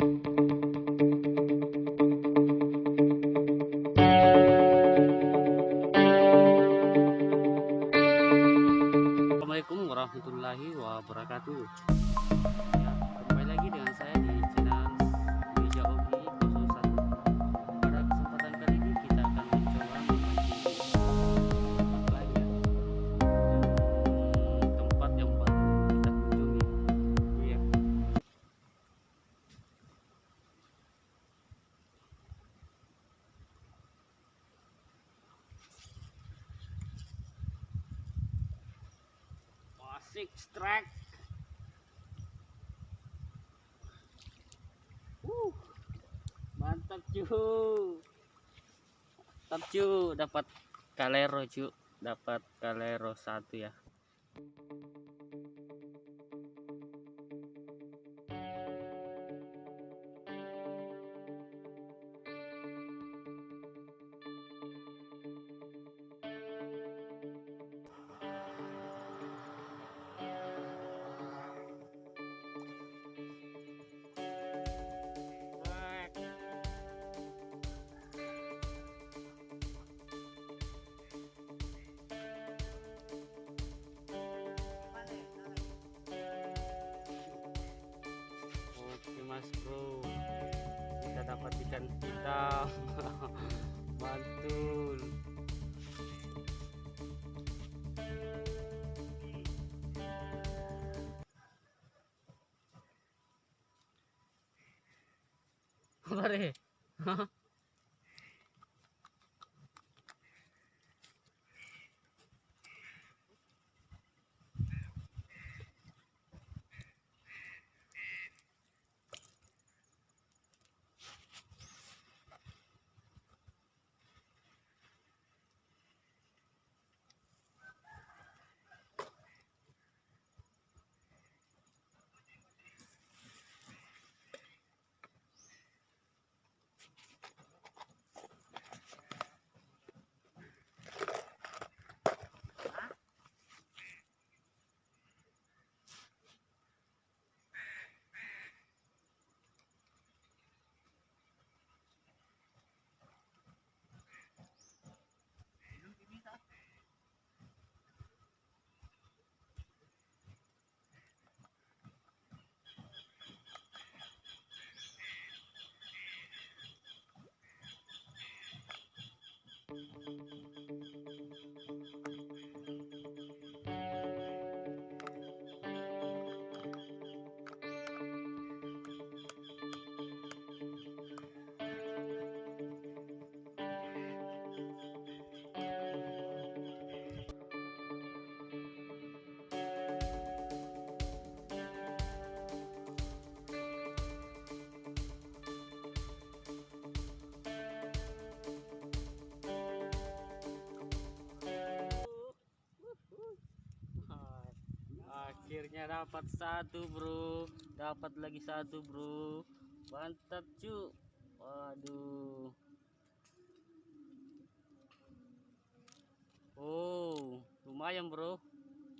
Assalamualaikum warahmatullahi wabarakatuh. Ya, kembali lagi dengan saya di channel Meja Ogi 01. Pada kesempatan kali ini kita akan mencoba memancing tempat lain ya. Tempat yang baru kita kunjungi. Iya. Asik strike. Mantap cu. Mantap cu, dapat kalero cu, dapat kalero satu ya. Mas bro, kita dapat ikan hitam. Mantul. Mari. Akhirnya dapat satu bro, dapat lagi satu bro, mantap cu. Waduh, oh lumayan bro,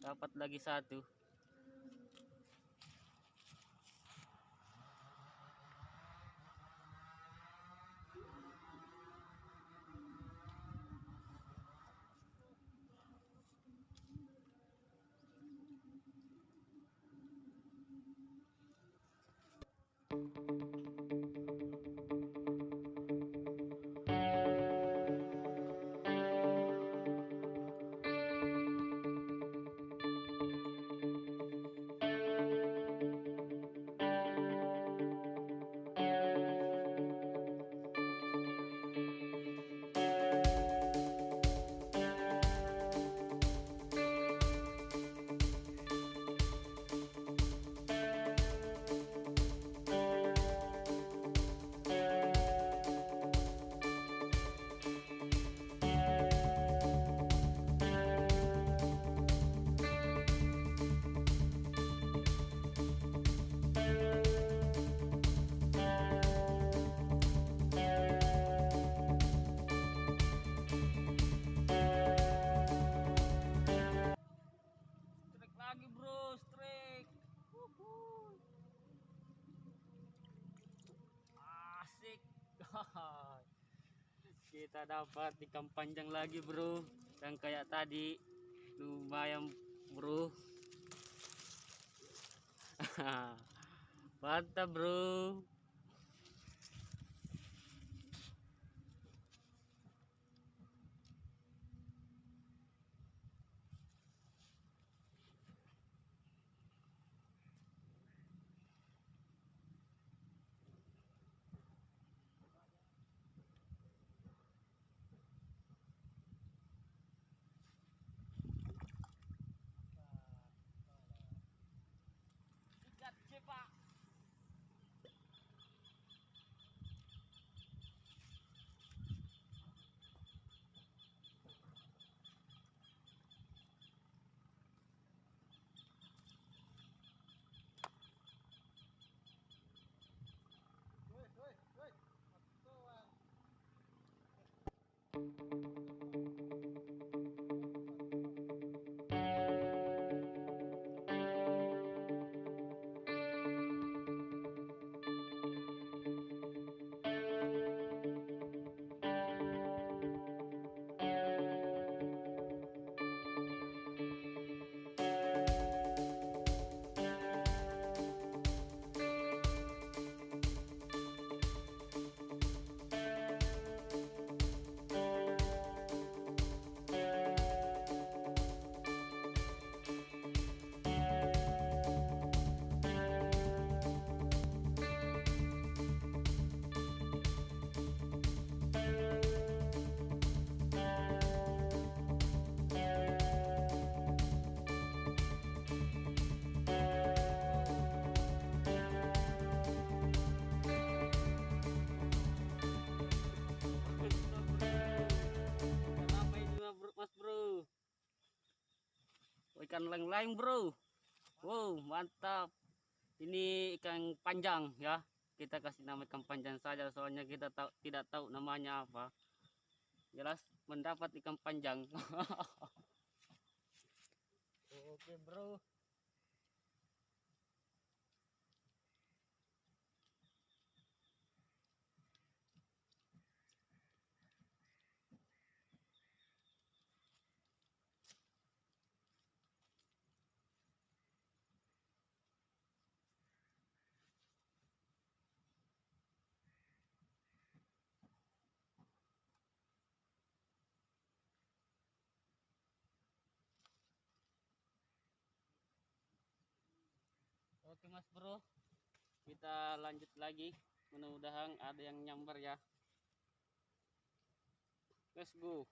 dapat lagi satu. Kita dapat ikan panjang lagi bro, yang kayak tadi lumayan bro. Mantap bro. Ikat cepak. Kenapa ini mas bro? Ikan leng-leng bro. Wow mantap. Ini ikan panjang ya. Kita kasih nama ikan panjang saja soalnya kita tidak tahu namanya apa. Jelas mendapat ikan panjang. Oke bro. Oke mas bro, kita lanjut lagi. Mudah-mudahan ada yang nyamber ya. Let's go.